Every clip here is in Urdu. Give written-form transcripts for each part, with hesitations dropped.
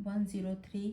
103,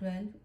12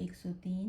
103,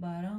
12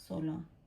16।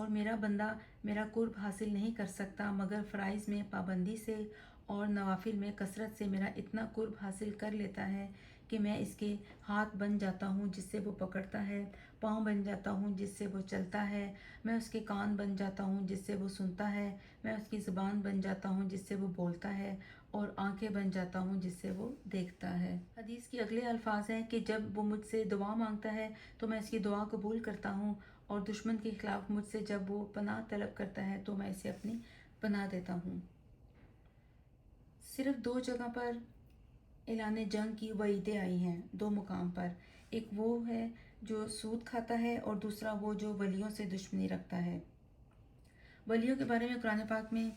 اور میرا بندہ میرا قرب حاصل نہیں کر سکتا مگر فرائض میں پابندی سے اور نوافل میں کثرت سے میرا اتنا قرب حاصل کر لیتا ہے کہ میں اس کے ہاتھ بن جاتا ہوں جس سے وہ پکڑتا ہے، پاؤں بن جاتا ہوں جس سے وہ چلتا ہے، میں اس کے کان بن جاتا ہوں جس سے وہ سنتا ہے، میں اس کی زبان بن جاتا ہوں جس سے وہ بولتا ہے، اور آنکھیں بن جاتا ہوں جس سے وہ دیکھتا ہے۔ حدیث کے اگلے الفاظ ہیں کہ جب وہ مجھ سے دعا مانگتا ہے تو میں اس کی دعا قبول کرتا ہوں، اور دشمن کے خلاف مجھ سے جب وہ پناہ طلب کرتا ہے تو میں اسے اپنی پناہ دیتا ہوں۔ صرف 2 جگہ پر اعلان جنگ کی وعیدیں آئی ہیں، 2 مقام پر، ایک وہ ہے جو سود کھاتا ہے اور دوسرا وہ جو ولیوں سے دشمنی رکھتا ہے۔ ولیوں کے بارے میں قرآن پاک میں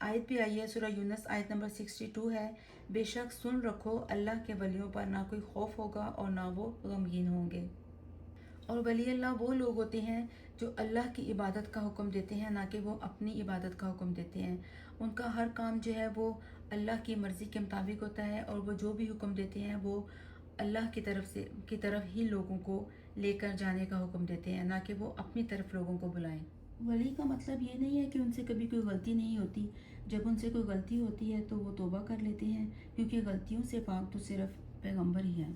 آیت بھی آئی ہے، سورہ یونس آیت نمبر 62 ہے، بے شک سن رکھو اللہ کے ولیوں پر نہ کوئی خوف ہوگا اور نہ وہ غمگین ہوں گے۔ اور ولی اللہ وہ لوگ ہوتے ہیں جو اللہ کی عبادت کا حکم دیتے ہیں، نہ کہ وہ اپنی عبادت کا حکم دیتے ہیں۔ ان کا ہر کام جو ہے وہ اللہ کی مرضی کے مطابق ہوتا ہے، اور وہ جو بھی حکم دیتے ہیں وہ اللہ کی طرف ہی لوگوں کو لے کر جانے کا حکم دیتے ہیں، نہ کہ وہ اپنی طرف لوگوں کو بلائیں۔ ولی کا مطلب یہ نہیں ہے کہ ان سے کبھی کوئی غلطی نہیں ہوتی، جب ان سے کوئی غلطی ہوتی ہے تو وہ توبہ کر لیتے ہیں، کیونکہ غلطیوں سے پاک تو صرف پیغمبر ہی ہیں۔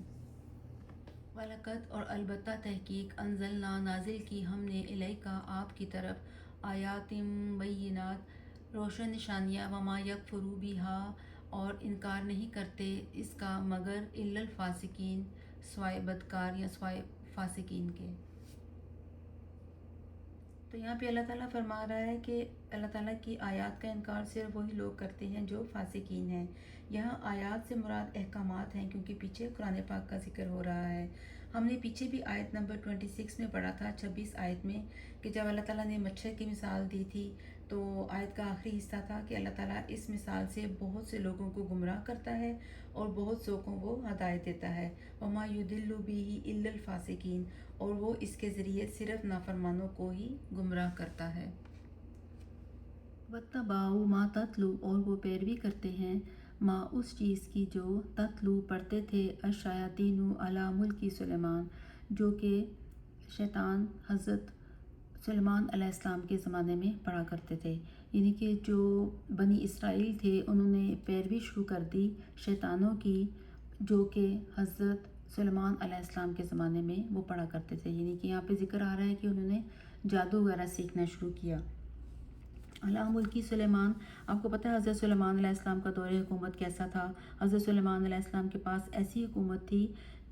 وَلَقَدْ اور البتہ تحقیق انزلنا نازل کی ہم نے الیکا آپ کی طرف آیات بینات روشن نشانیاں، وما یکفر بہا اور انکار نہیں کرتے اس کا مگر الا الفاسقین سوائے بدکار یا سوائے فاسقین کے۔ تو یہاں پہ اللہ تعالیٰ فرما رہا ہے کہ اللہ تعالیٰ کی آیات کا انکار صرف وہی لوگ کرتے ہیں جو فاسقین ہیں۔ یہاں آیات سے مراد احکامات ہیں، کیونکہ پیچھے قرآن پاک کا ذکر ہو رہا ہے۔ ہم نے پیچھے بھی آیت نمبر 26 میں پڑھا تھا، 26 آیت میں، کہ جب اللہ تعالیٰ نے مچھر کی مثال دی تھی تو آیت کا آخری حصہ تھا کہ اللہ تعالیٰ اس مثال سے بہت سے لوگوں کو گمراہ کرتا ہے اور بہت سے کو وہ ہدایت دیتا ہے۔ وما یضل بہ الا الفاسقین، اور وہ اس کے ذریعے صرف نافرمانوں کو ہی گمراہ کرتا ہے۔ وَاتَّبَعُوا مَا تَتْلُو اور وہ پیروی کرتے ہیں ما اس چیز کی جو تتلو پڑھتے تھے الشیاطین علی ملک سلیمان، جو کہ شیطان حضرت سلیمان علیہ السلام کے زمانے میں پڑھا کرتے تھے، یعنی کہ جو بنی اسرائیل تھے انہوں نے پیروی شروع کر دی شیطانوں کی، جو کہ حضرت سلیمان علیہ السلام کے زمانے میں وہ پڑھا کرتے تھے، یعنی کہ یہاں پہ ذکر آ رہا ہے کہ انہوں نے جادو وغیرہ سیکھنا شروع کیا۔ علی ملک سلیمان، آپ کو پتہ ہے حضرت سلیمان علیہ السلام کا دور حکومت کیسا تھا؟ حضرت سلیمان علیہ السلام کے پاس ایسی حکومت تھی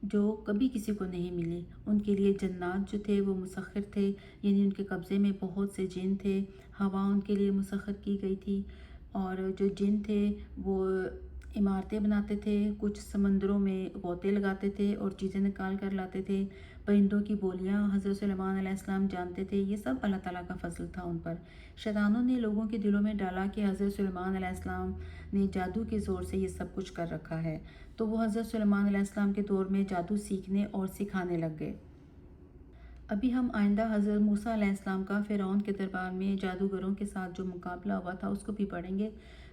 جو کبھی کسی کو نہیں ملی۔ ان کے لیے جنات جو تھے وہ مسخر تھے، یعنی ان کے قبضے میں بہت سے جن تھے، ہوا ان کے لیے مسخر کی گئی تھی، اور جو جن تھے وہ عمارتیں بناتے تھے، کچھ سمندروں میں غوطے لگاتے تھے اور چیزیں نکال کر لاتے تھے، پرندوں کی بولیاں حضرت سلیمان علیہ السلام جانتے تھے، یہ سب اللہ تعالیٰ کا فضل تھا ان پر۔ شیطانوں نے لوگوں کے دلوں میں ڈالا کہ حضرت سلیمان علیہ السلام نے جادو کے زور سے یہ سب کچھ کر رکھا ہے، تو وہ حضرت سلیمان علیہ السلام کے دور میں جادو سیکھنے اور سکھانے لگ گئے۔ ابھی ہم آئندہ حضرت موسیٰ علیہ السلام کا فرعون کے دربار میں جادوگروں کے ساتھ جو مقابلہ ہوا تھا اس کو بھی پڑھیں گے۔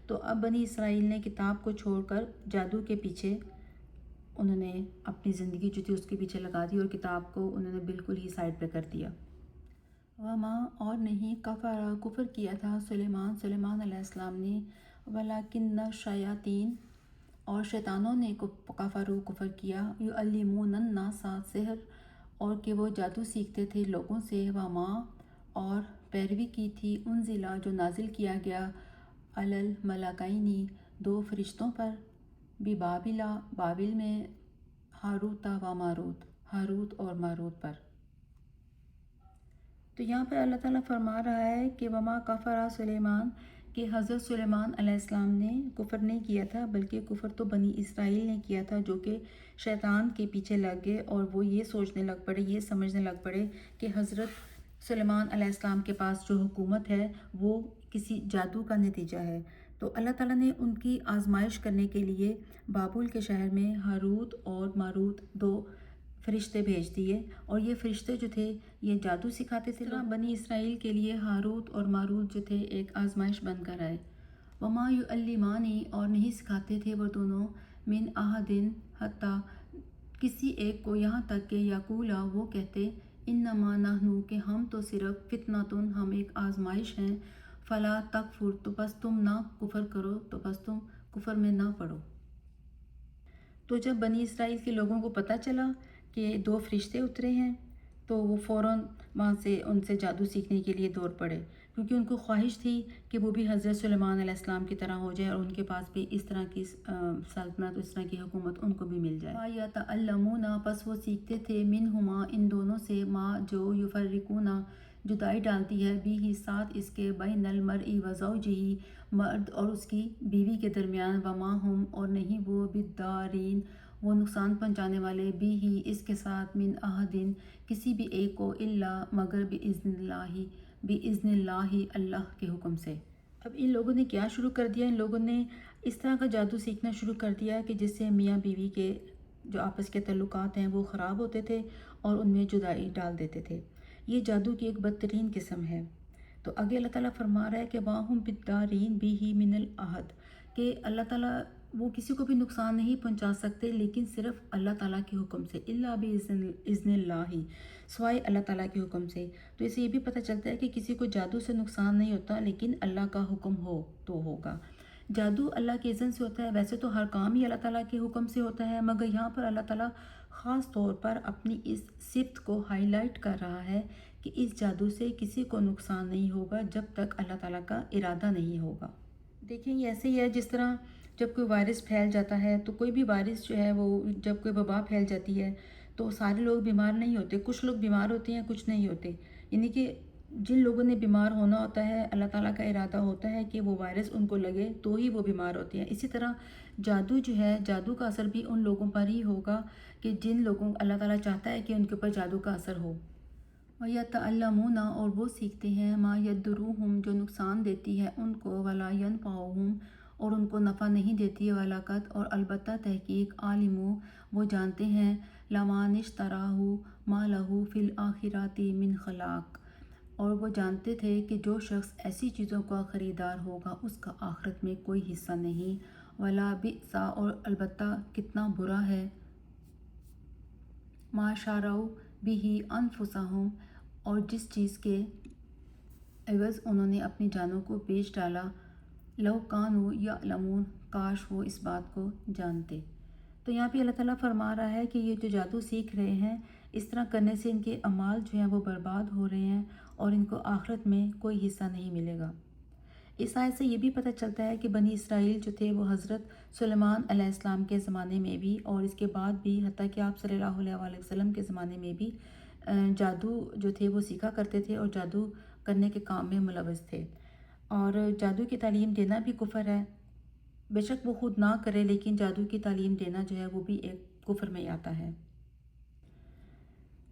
تو اب بنی اسرائیل نے کتاب کو چھوڑ کر جادو کے پیچھے انہوں نے اپنی زندگی جو تھی اس کے پیچھے لگا دی، اور کتاب کو انہوں نے بالکل ہی سائڈ پہ کر دیا۔ وما اور نہیں کفر کیا تھا سلیمان علیہ السلام نے، ولیکن الشیاطین اور شیطانوں نے کفر کیا، یعلمون الناس سحر اور کہ وہ جادو سیکھتے تھے لوگوں سے، وما اور پیروی کی تھی انزلہ جو نازل کیا گیا علی الملکین 2 فرشتوں پر، ببابل بابل میں، ہاروت و ماروت ہاروت اور ماروت پر۔ تو یہاں پر اللہ تعالیٰ فرما رہا ہے کہ وما کفر سلیمان، کہ حضرت سلیمان علیہ السلام نے کفر نہیں کیا تھا، بلکہ کفر تو بنی اسرائیل نے کیا تھا، جو کہ شیطان کے پیچھے لگ گئے اور وہ یہ سوچنے لگ پڑے، یہ سمجھنے لگ پڑے کہ حضرت سلیمان علیہ السلام کے پاس جو حکومت ہے وہ کسی جادو کا نتیجہ ہے۔ تو اللہ تعالیٰ نے ان کی آزمائش کرنے کے لیے بابل کے شہر میں ہاروت اور ماروت 2 فرشتے بھیج دیے، اور یہ فرشتے جو تھے یہ جادو سکھاتے تھے۔ بنی اسرائیل کے لیے ہاروت اور ماروت جو تھے ایک آزمائش بن کر آئے۔ وما یعلمان اور نہیں سکھاتے تھے وہ دونوں من احد حتیٰ کسی ایک کو، یہاں تک کہ یقولا وہ کہتے انما نحن کہ ہم تو صرف فتنتن ہم ایک آزمائش ہیں، فلا تکفر تو بس تم نہ کفر کرو، تو بس تم کفر میں نہ پڑو۔ تو جب بنی اسرائیل کے لوگوں کو پتہ چلا کہ دو فرشتے اترے ہیں تو وہ فوراً وہاں سے ان سے جادو سیکھنے کے لیے دوڑ پڑے، کیونکہ ان کو خواہش تھی کہ وہ بھی حضرت سلیمان علیہ السلام کی طرح ہو جائے اور ان کے پاس بھی اس طرح کی سلطنت، اس طرح کی حکومت ان کو بھی مل جائے۔ یتعلمون پس وہ سیکھتے تھے منہما ان دونوں سے، ما جو یفرقون جدائی ڈالتی ہے، بھی ہی ساتھ اس کے بین المرء و زوجہ مرد اور اس کی بیوی کے درمیان، وما ہم اور نہیں وہ بالضارین وہ نقصان پہنچانے والے، بھی ہی اس کے ساتھ، من احدن کسی بھی ایک کو، الا مگر باذن اللہ اللہ کے حکم سے۔ اب ان لوگوں نے کیا شروع کر دیا؟ ان لوگوں نے اس طرح کا جادو سیکھنا شروع کر دیا کہ جس سے میاں بیوی کے جو آپس کے تعلقات ہیں وہ خراب ہوتے تھے اور ان میں جدائی ڈال دیتے تھے۔ یہ جادو کی ایک بدترین قسم ہے۔ تو آگے اللہ تعالیٰ فرما رہا ہے کہ واہم بالدارین بھی من العہد، کہ اللہ تعالیٰ وہ کسی کو بھی نقصان نہیں پہنچا سکتے لیکن صرف اللہ تعالیٰ کے حکم سے، الا باذن اللہ سوائے اللہ تعالیٰ کے حکم سے۔ تو اسے یہ بھی پتہ چلتا ہے کہ کسی کو جادو سے نقصان نہیں ہوتا لیکن اللہ کا حکم ہو تو ہوگا۔ جادو اللہ کے اذن سے ہوتا ہے، ویسے تو ہر کام ہی اللہ تعالیٰ کے حکم سے ہوتا ہے، مگر یہاں پر اللہ تعالیٰ خاص طور پر اپنی اس صفت کو ہائی لائٹ کر رہا ہے کہ اس جادو سے کسی کو نقصان نہیں ہوگا جب تک اللہ تعالیٰ کا ارادہ نہیں ہوگا۔ دیکھیں یہ ایسے ہی ہے جس طرح جب کوئی وائرس پھیل جاتا ہے تو کوئی بھی وائرس جو ہے وہ جب کوئی وبا پھیل جاتی ہے تو سارے لوگ بیمار نہیں ہوتے، کچھ لوگ بیمار ہوتے ہیں کچھ نہیں ہوتے، یعنی کہ جن لوگوں نے بیمار ہونا ہوتا ہے اللہ تعالیٰ کا ارادہ ہوتا ہے کہ وہ وائرس ان کو لگے تو ہی وہ بیمار ہوتے ہیں۔ اسی طرح جادو جو ہے، جادو کا اثر بھی ان لوگوں پر ہی ہوگا کہ جن لوگوں اللہ تعالیٰ چاہتا ہے کہ ان کے اوپر جادو کا اثر ہو۔ وَيَتَعَلَّمُونَ اور وہ سیکھتے ہیں، ما یضرُّہُم جو نقصان دیتی ہے ان کو، ولا ینفعُہم اور ان کو نفع نہیں دیتی ہے، ولاکت اور البتہ تحقیق، عالمو وہ جانتے ہیں، لمن اشتراہ ما لہ فی الآخرۃ من خلاق اور وہ جانتے تھے کہ جو شخص ایسی چیزوں کا خریدار ہوگا اس کا آخرت میں کوئی حصہ نہیں، ولا بئس اور البتہ کتنا برا ہے، ما شروا بہ انفسہم اور جس چیز کے عوض انہوں نے اپنی جانوں کو بیچ ڈالا، لو کانوا یعلمون کاش وہ اس بات کو جانتے۔ تو یہاں پہ اللہ تعالیٰ فرما رہا ہے کہ یہ جو جادو سیکھ رہے ہیں اس طرح کرنے سے ان کے اعمال جو ہیں وہ برباد ہو رہے ہیں اور ان کو آخرت میں کوئی حصہ نہیں ملے گا۔ اس آیت سے یہ بھی پتہ چلتا ہے کہ بنی اسرائیل جو تھے وہ حضرت سلیمان علیہ السلام کے زمانے میں بھی اور اس کے بعد بھی، حتیٰ کہ آپ صلی اللہ علیہ وسلم کے زمانے میں بھی جادو جو تھے وہ سیکھا کرتے تھے اور جادو کرنے کے کام میں ملوث تھے، اور جادو کی تعلیم دینا بھی کفر ہے، بے شک وہ خود نہ کرے لیکن جادو کی تعلیم دینا جو ہے وہ بھی ایک کفر میں آتا ہے۔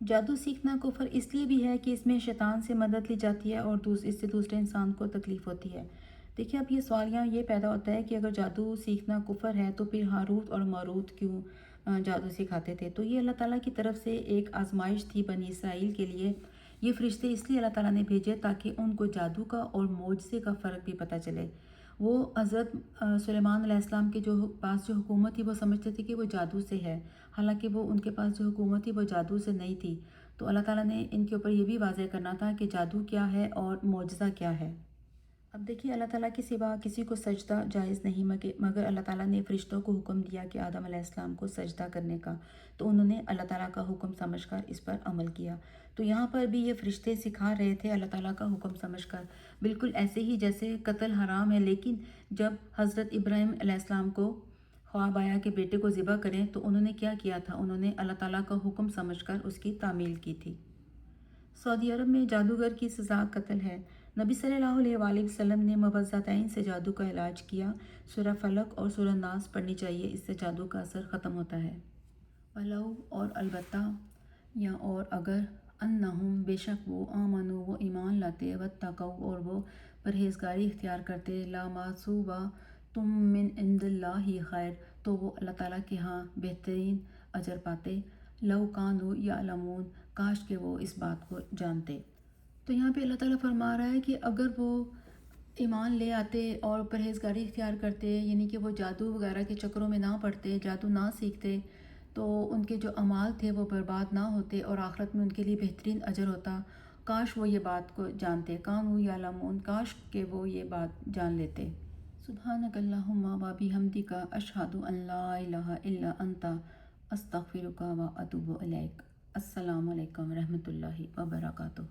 جادو سیکھنا کفر اس لیے بھی ہے کہ اس میں شیطان سے مدد لی جاتی ہے اور اس سے دوسرے انسان کو تکلیف ہوتی ہے۔ دیکھیں اب یہ سوال یہاں یہ پیدا ہوتا ہے کہ اگر جادو سیکھنا کفر ہے تو پھر ہاروت اور ماروت کیوں جادو سکھاتے تھے؟ تو یہ اللہ تعالیٰ کی طرف سے ایک آزمائش تھی بنی اسرائیل کے لیے۔ یہ فرشتے اس لیے اللہ تعالیٰ نے بھیجے تاکہ ان کو جادو کا اور معجزے کا فرق بھی پتہ چلے۔ وہ حضرت سلیمان علیہ السلام کے جو پاس جو حکومت تھی وہ سمجھتے تھے کہ وہ جادو سے ہے، حالانکہ وہ ان کے پاس جو حکومت تھی وہ جادو سے نہیں تھی۔ تو اللہ تعالیٰ نے ان کے اوپر یہ بھی واضح کرنا تھا کہ جادو کیا ہے اور معجزہ کیا ہے۔ اب دیکھیے اللہ تعالیٰ کے سوا کسی کو سجدہ جائز نہیں، مگر اللہ تعالیٰ نے فرشتوں کو حکم دیا کہ آدم علیہ السلام کو سجدہ کرنے کا، تو انہوں نے اللہ تعالیٰ کا حکم سمجھ کر اس پر عمل کیا۔ تو یہاں پر بھی یہ فرشتے سکھا رہے تھے اللہ تعالیٰ کا حکم سمجھ کر، بالکل ایسے ہی جیسے قتل حرام ہے، لیکن جب حضرت ابراہیم علیہ السلام کو خواب آیا کہ بیٹے کو ذبح کریں تو انہوں نے کیا کیا تھا؟ انہوں نے اللہ تعالیٰ کا حکم سمجھ کر اس کی تعمیل کی تھی۔ سعودی عرب میں جادوگر کی سزا قتل ہے۔ نبی صلی اللہ علیہ وآلہ وسلم نے موذتین سے جادو کا علاج کیا۔ سورہ فلق اور سورہ ناس پڑھنی چاہیے، اس سے جادو کا اثر ختم ہوتا ہے۔ ولو اور البتہ یا اور اگر انہم بے شک وہ آمنو وہ ایمان لاتے، واتقوا اور وہ پرہیزگاری اختیار کرتے، لمثوبہ تم من عند اللہ خیر تو وہ اللہ تعالیٰ کے ہاں بہترین اجر پاتے، لو کانوا یعلمون کاش کہ وہ اس بات کو جانتے۔ تو یہاں پہ اللہ تعالیٰ فرما رہا ہے کہ اگر وہ ایمان لے آتے اور پرہیزگاری اختیار کرتے، یعنی کہ وہ جادو وغیرہ کے چکروں میں نہ پڑتے، جادو نہ سیکھتے، تو ان کے جو اعمال تھے وہ برباد نہ ہوتے اور آخرت میں ان کے لیے بہترین اجر ہوتا۔ کاش وہ یہ بات کو جانتے، کانوا یعلمون، کاش کہ وہ یہ بات جان لیتے۔ سبحانک اللہم و بحمدک، اشہد ان لا الہ الا انت، استغفرک و اتوب الیک۔ السلام علیکم ورحمۃ اللہ وبرکاتہ۔